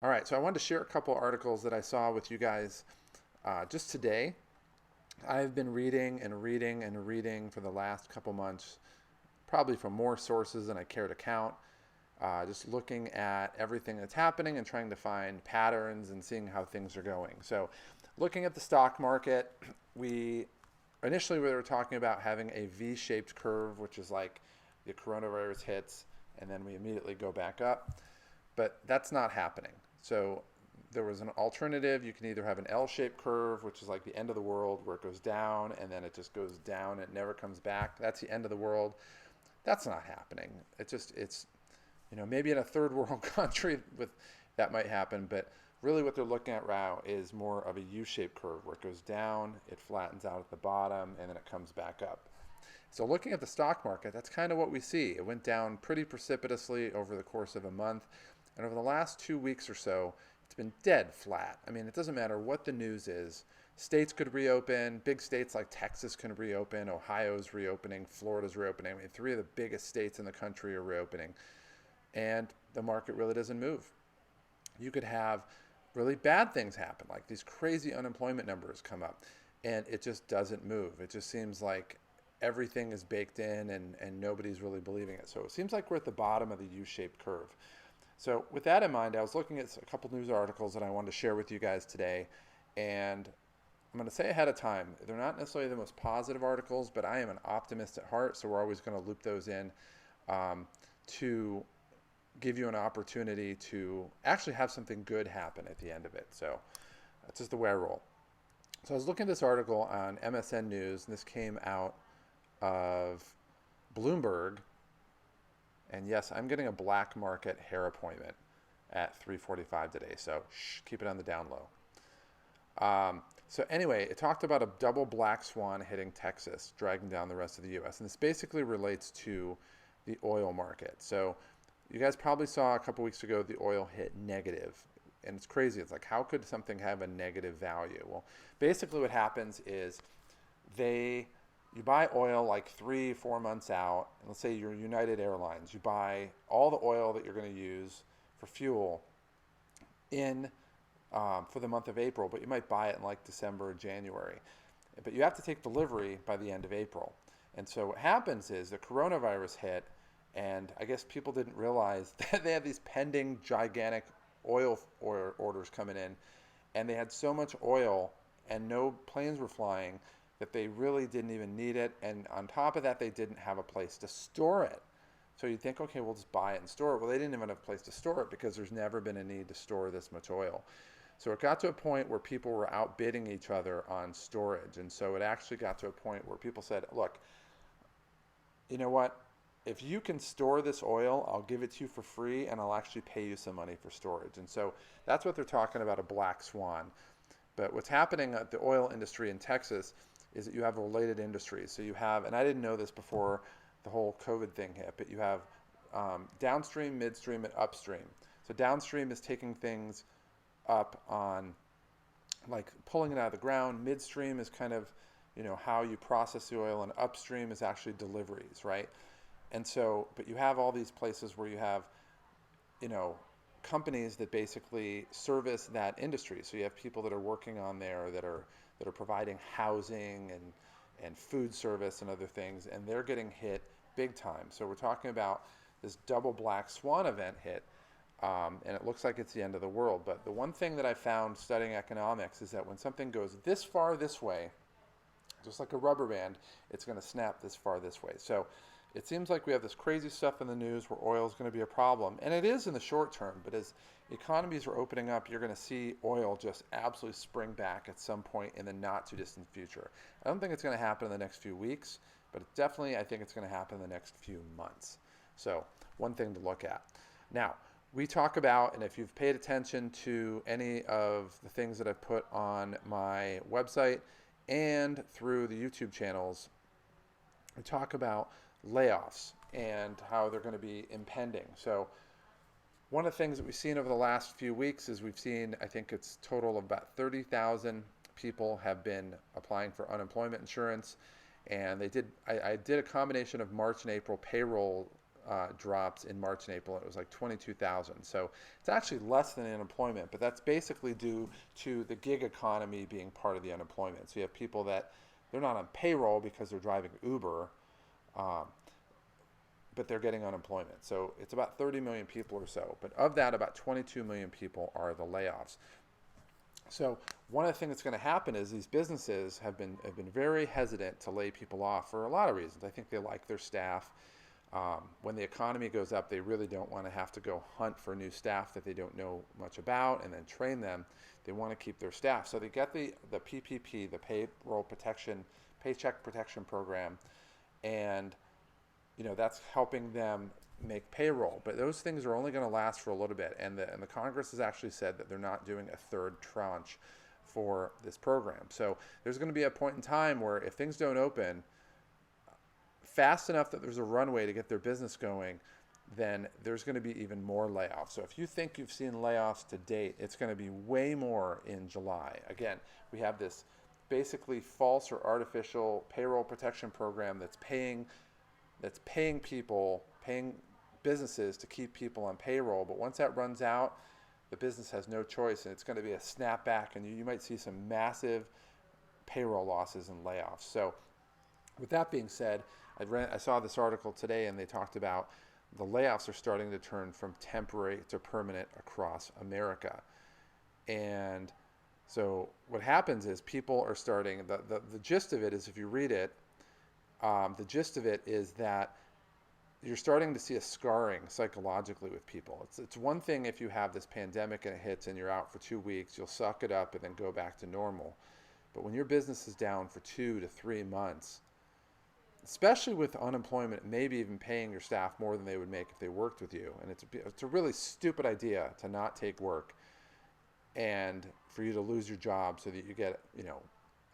All right, so I wanted to share a couple articles that I saw with you guys just today. I've been reading and reading and reading for the last couple months, probably from more sources than I care to count, just looking at everything that's happening and trying to find patterns and seeing how things are going. So, looking at the stock market, we initially we were talking about having a V-shaped curve, which is like the coronavirus hits and then we immediately go back up, but that's not happening. So there was an alternative. You can either have an L-shaped curve, which is like the end of the world, where it goes down and then it just goes down and it never comes back. That's the end of the world. That's not happening. It's maybe in a third world country with that might happen, but really what they're looking at now is more of a U-shaped curve where it goes down, it flattens out at the bottom, and then it comes back up. So looking at the stock market, that's kind of what we see. It went down pretty precipitously over the course of a month. And over the last 2 weeks or so, it's been dead flat. I mean, it doesn't matter what the news is. States could reopen. Big states like Texas can reopen. Ohio's reopening. Florida's reopening. I mean, three of the biggest states in the country are reopening. And the market really doesn't move. You could have really bad things happen, like these crazy unemployment numbers come up, and it just doesn't move. It just seems like everything is baked in and nobody's really believing it. So it seems like we're at the bottom of the U-shaped curve. So with that in mind, I was looking at a couple news articles that I wanted to share with you guys today, and I'm going to say ahead of time, they're not necessarily the most positive articles, but I am an optimist at heart, so we're always going to loop those in to give you an opportunity to actually have something good happen at the end of it. So that's just the way I roll. So I was looking at this article on MSN News, and this came out of Bloomberg. And yes, I'm getting a black market hair appointment at 3:45 today, so keep it on the down low. So anyway, it talked about a double black swan hitting Texas, dragging down the rest of the U.S. And this basically relates to the oil market. So you guys probably saw a couple weeks ago the oil hit negative. And it's crazy. It's like, how could something have a negative value? Well, basically what happens is you buy oil like 3, 4 months out. And let's say you're United Airlines. You buy all the oil that you're going to use for fuel in for the month of April, but you might buy it in like December or January. But you have to take delivery by the end of April. And so what happens is the coronavirus hit, and I guess people didn't realize that they had these pending gigantic oil orders coming in, and they had so much oil and no planes were flying that they really didn't even need it. And on top of that, they didn't have a place to store it. So you'd think, okay, we'll just buy it and store it. Well, they didn't even have a place to store it because there's never been a need to store this much oil. So it got to a point where people were outbidding each other on storage. And so it actually got to a point where people said, look, you know what? If you can store this oil, I'll give it to you for free and I'll actually pay you some money for storage. And so that's what they're talking about, a black swan. But what's happening at the oil industry in Texas is that you have related industries. So you have, and I didn't know this before the whole COVID thing hit, but you have downstream, midstream, and upstream. So downstream is taking things up on like pulling it out of the ground. Midstream is kind of, how you process the oil, and upstream is actually deliveries, right? And so, but you have all these places where you have, you know, companies that basically service that industry. So you have people that are working on there that are providing housing and food service and other things, and they're getting hit big time. So we're talking about this double black swan event hit, and it looks like it's the end of the world. But the one thing that I found studying economics is that when something goes this far this way, just like a rubber band, it's going to snap this far this way. So it seems like we have this crazy stuff in the news where oil is going to be a problem. And it is in the short term, but as economies are opening up, you're going to see oil just absolutely spring back at some point in the not too distant future. I don't think it's going to happen in the next few weeks, but definitely I think it's going to happen in the next few months. So one thing to look at. Now, we talk about, and if you've paid attention to any of the things that I've put on my website and through the YouTube channels, we talk about layoffs and how they're going to be impending. So one of the things that we've seen over the last few weeks is we've seen, I think it's total of about 30,000 people have been applying for unemployment insurance. And I did a combination of March and April payroll drops in March and April. It was like 22,000. So it's actually less than unemployment, but that's basically due to the gig economy being part of the unemployment. So you have people that they're not on payroll because they're driving Uber, um, but they're getting unemployment. So it's about 30 million people or so. But of that, about 22 million people are the layoffs. So one of the things that's going to happen is these businesses have been very hesitant to lay people off for a lot of reasons. I think they like their staff. When the economy goes up, they really don't want to have to go hunt for new staff that they don't know much about and then train them. They want to keep their staff. So they get the PPP, the Paycheck Protection Program, and that's helping them make payroll. But those things are only going to last for a little bit. And the Congress has actually said that they're not doing a third tranche for this program. So there's going to be a point in time where if things don't open fast enough that there's a runway to get their business going, then there's going to be even more layoffs. So if you think you've seen layoffs to date, it's going to be way more in July. Again, we have this basically false or artificial payroll protection program that's paying businesses to keep people on payroll. But once that runs out, the business has no choice, and it's going to be a snapback, and you might see some massive payroll losses and layoffs. So with that being said, I saw this article today, and they talked about the layoffs are starting to turn from temporary to permanent across America. And so what happens is people are starting, the gist of it is, if you read it, the gist of it is that you're starting to see a scarring psychologically with people. It's one thing if you have this pandemic and it hits and you're out for 2 weeks, you'll suck it up and then go back to normal. But when your business is down for 2 to 3 months, especially with unemployment, maybe even paying your staff more than they would make if they worked with you, and it's a really stupid idea to not take work and for you to lose your job so that you get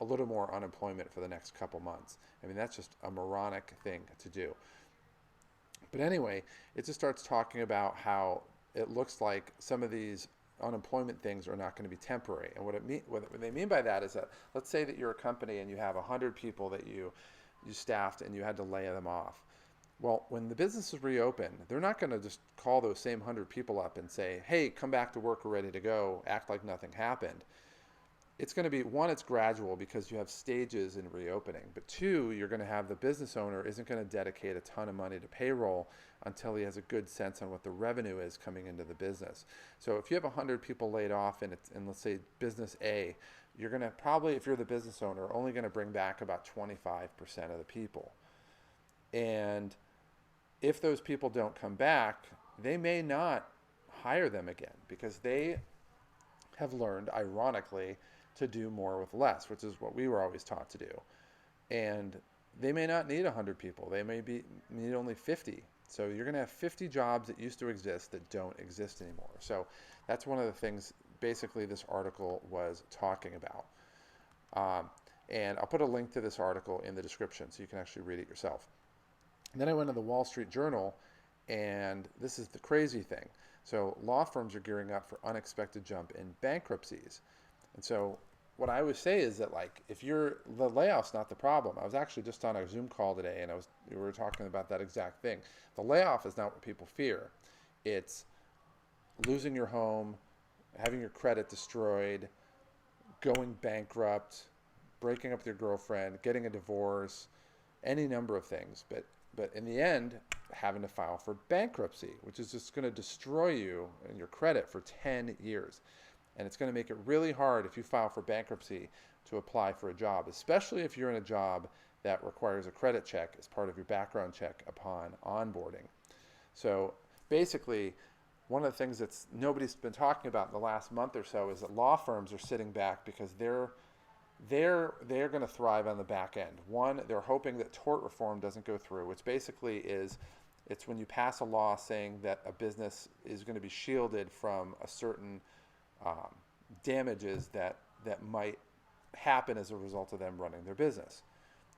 a little more unemployment for the next couple months. I mean, that's just a moronic thing to do. But anyway, it just starts talking about how it looks like some of these unemployment things are not going to be temporary. And what they mean by that is that, let's say that you're a company and you have 100 people that you staffed and you had to lay them off. Well, when the businesses reopen, they're not going to just call those same 100 people up and say, hey, come back to work, we're ready to go, act like nothing happened. It's going to be, one, it's gradual because you have stages in reopening. But two, you're going to have the business owner isn't going to dedicate a ton of money to payroll until he has a good sense on what the revenue is coming into the business. So if you have 100 people laid off in let's say business A, you're going to probably, if you're the business owner, only going to bring back about 25% of the people. And if those people don't come back, they may not hire them again because they have learned, ironically, to do more with less, which is what we were always taught to do. And they may not need 100 people. They may need only 50. So you're going to have 50 jobs that used to exist that don't exist anymore. So that's one of the things basically this article was talking about. And I'll put a link to this article in the description so you can actually read it yourself. And then I went to the Wall Street Journal, and this is the crazy thing. So law firms are gearing up for unexpected jump in bankruptcies. And so what I always say is that, like, the layoff's not the problem. I was actually just on a Zoom call today, and we were talking about that exact thing. The layoff is not what people fear. It's losing your home, having your credit destroyed, going bankrupt, breaking up with your girlfriend, getting a divorce, any number of things. But in the end, having to file for bankruptcy, which is just going to destroy you and your credit for 10 years. And it's going to make it really hard if you file for bankruptcy to apply for a job, especially if you're in a job that requires a credit check as part of your background check upon onboarding. So basically, one of the things that's nobody's been talking about in the last month or so is that law firms are sitting back because they're going to thrive on the back end. One, they're hoping that tort reform doesn't go through, which basically is, it's when you pass a law saying that a business is going to be shielded from a certain damages that might happen as a result of them running their business.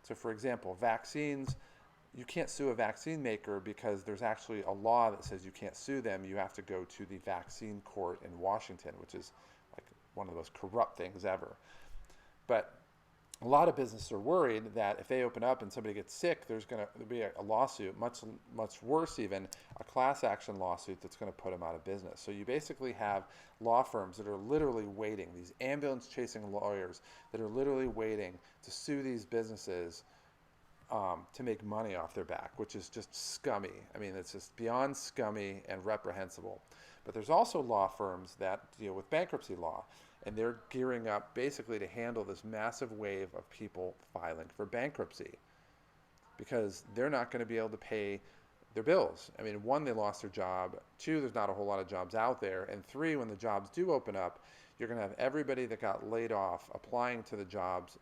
So for example, vaccines, you can't sue a vaccine maker because there's actually a law that says you can't sue them. You have to go to the vaccine court in Washington, which is like one of the most corrupt things ever. But a lot of businesses are worried that if they open up and somebody gets sick, there's going to be a lawsuit, much worse even, a class action lawsuit that's going to put them out of business. So you basically have law firms that are literally waiting, these ambulance chasing lawyers that are literally waiting to sue these businesses to make money off their back, which is just scummy. I mean, it's just beyond scummy and reprehensible. But there's also law firms that deal with bankruptcy law, and they're gearing up basically to handle this massive wave of people filing for bankruptcy because they're not going to be able to pay their bills. I mean, one, they lost their job. Two, there's not a whole lot of jobs out there. And three, when the jobs do open up, you're going to have everybody that got laid off applying to the jobs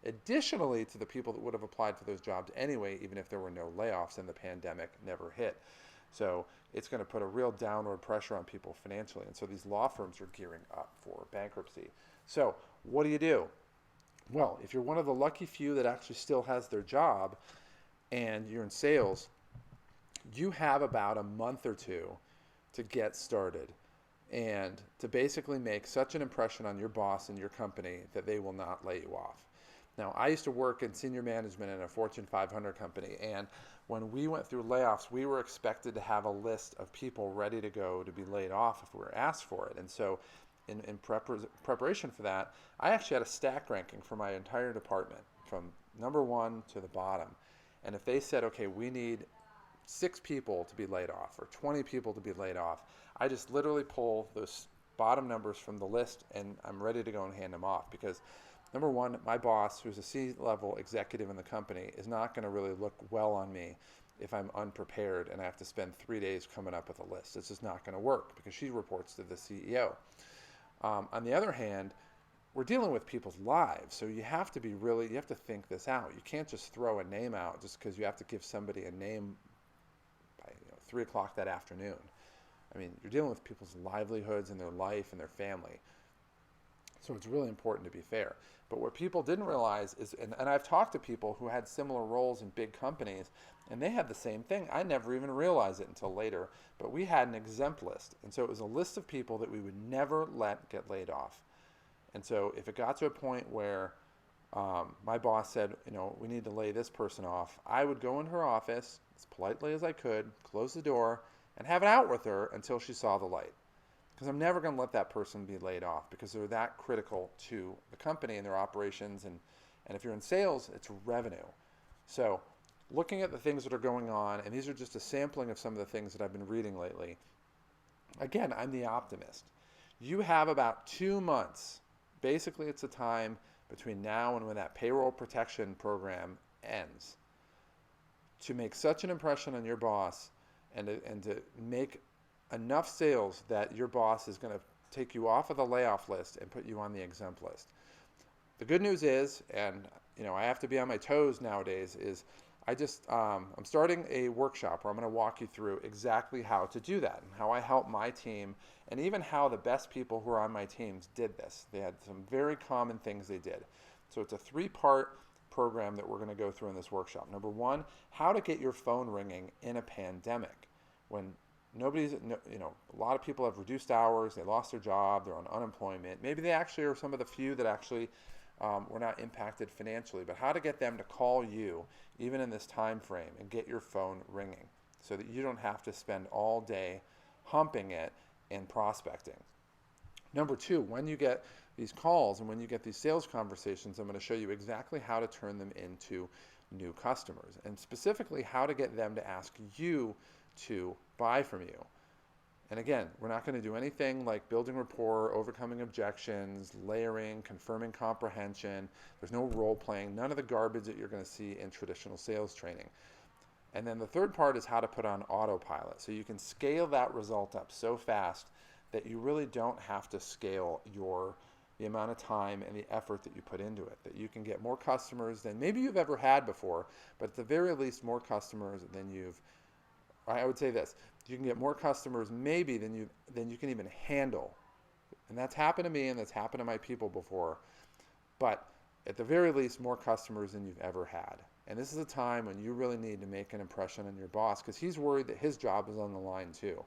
additionally to the people that would have applied for those jobs anyway, even if there were no layoffs and the pandemic never hit. So it's going to put a real downward pressure on people financially. And so these law firms are gearing up for bankruptcy. So what do? Well, if you're one of the lucky few that actually still has their job and you're in sales, you have about a month or two to get started and to basically make such an impression on your boss and your company that they will not lay you off. Now, I used to work in senior management in a Fortune 500 company, and when we went through layoffs, we were expected to have a list of people ready to go to be laid off if we were asked for it. And so in preparation for that, I actually had a stack ranking for my entire department from number one to the bottom. And if they said, okay, we need 6 people to be laid off or 20 people to be laid off, I just literally pull those bottom numbers from the list and I'm ready to go and hand them off because number one, my boss, who's a C-level executive in the company, is not going to really look well on me if I'm unprepared and I have to spend 3 days coming up with a list. It's just not going to work because she reports to the CEO. On the other hand, we're dealing with people's lives, so you have to think this out. You can't just throw a name out just because you have to give somebody a name by 3 o'clock that afternoon. I mean, you're dealing with people's livelihoods and their life and their family. So it's really important to be fair. But what people didn't realize is, and I've talked to people who had similar roles in big companies, and they had the same thing. I never even realized it until later, but we had an exempt list. And so it was a list of people that we would never let get laid off. And so if it got to a point where my boss said, we need to lay this person off, I would go in her office as politely as I could, close the door, and have it out with her until she saw the light. Because I'm never going to let that person be laid off because they're that critical to the company and their operations. And if you're in sales, it's revenue. So looking at the things that are going on, and these are just a sampling of some of the things that I've been reading lately. Again, I'm the optimist. You have about 2 months. Basically, it's a time between now and when that payroll protection program ends to make such an impression on your boss and to make enough sales that your boss is going to take you off of the layoff list and put you on the exempt list. The good news is, and I have to be on my toes nowadays, is I'm starting a workshop where I'm going to walk you through exactly how to do that and how I help my team and even how the best people who are on my teams did this. They had some very common things they did. So it's a 3-part program that we're going to go through in this workshop. Number 1, how to get your phone ringing in a pandemic when a lot of people have reduced hours, they lost their job, they're on unemployment. Maybe they actually are some of the few that actually were not impacted financially, but how to get them to call you even in this time frame and get your phone ringing so that you don't have to spend all day humping it and prospecting. Number 2, when you get these calls and when you get these sales conversations, I'm going to show you exactly how to turn them into new customers and specifically how to get them to ask you to buy from you. And again, we're not going to do anything like building rapport, overcoming objections, layering, confirming comprehension. There's no role playing, none of the garbage that you're going to see in traditional sales training. And then the third part is how to put on autopilot. So you can scale that result up so fast that you really don't have to scale the amount of time and the effort that you put into it, that you can get more customers than maybe you've ever had before, but at the very least more customers than I would say this, you can get more customers maybe than you can even handle. And that's happened to me and that's happened to my people before. But at the very least, more customers than you've ever had. And this is a time when you really need to make an impression on your boss because he's worried that his job is on the line too.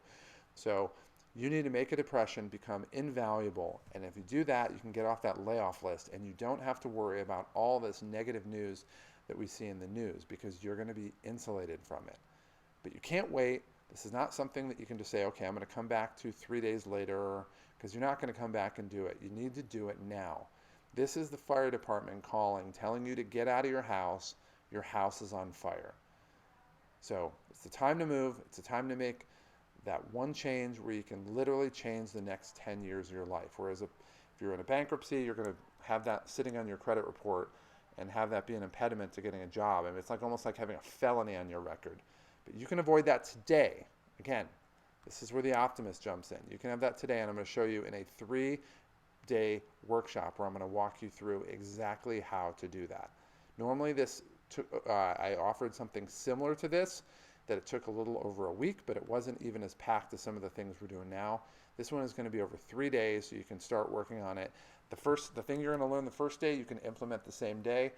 So You need to make a depression become invaluable. And if you do that, you can get off that layoff list and you don't have to worry about all this negative news that we see in the news because you're going to be insulated from it. But you can't wait. This is not something that you can just say, okay, I'm going to come back to 3 days later, because you're not going to come back and do it. You need to do it now. This is the fire department calling, telling you to get out of your house. Your house is on fire. So it's the time to move. It's the time to make that one change where you can literally change the next 10 years of your life. Whereas if you're in a bankruptcy, you're going to have that sitting on your credit report and have that be an impediment to getting a job. I mean, it's like almost like having a felony on your record. But you can avoid that today. Again, this is where the optimist jumps in. You can have that today, and I'm going to show you in a 3-day workshop where I'm going to walk you through exactly how to do that. Normally, I offered something similar to this, that it took a little over a week, but it wasn't even as packed as some of the things we're doing now. This one is going to be over 3 days, so you can start working on it. The thing you're going to learn the first day, you can implement the same day.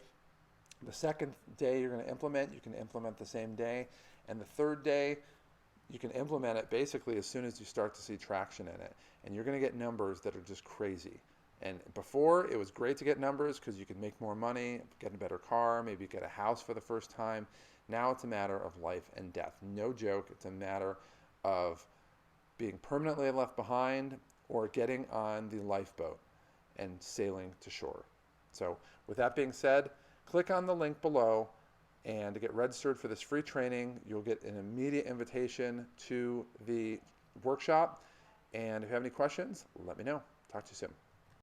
The second day you're going to implement, you can implement the same day. And the third day, you can implement it basically as soon as you start to see traction in it. And you're going to get numbers that are just crazy. And before, it was great to get numbers because you could make more money, get a better car, maybe get a house for the first time. Now it's a matter of life and death. No joke. It's a matter of being permanently left behind or getting on the lifeboat and sailing to shore. So with that being said, click on the link below, and to get registered for this free training, you'll get an immediate invitation to the workshop. And if you have any questions, let me know. Talk to you soon.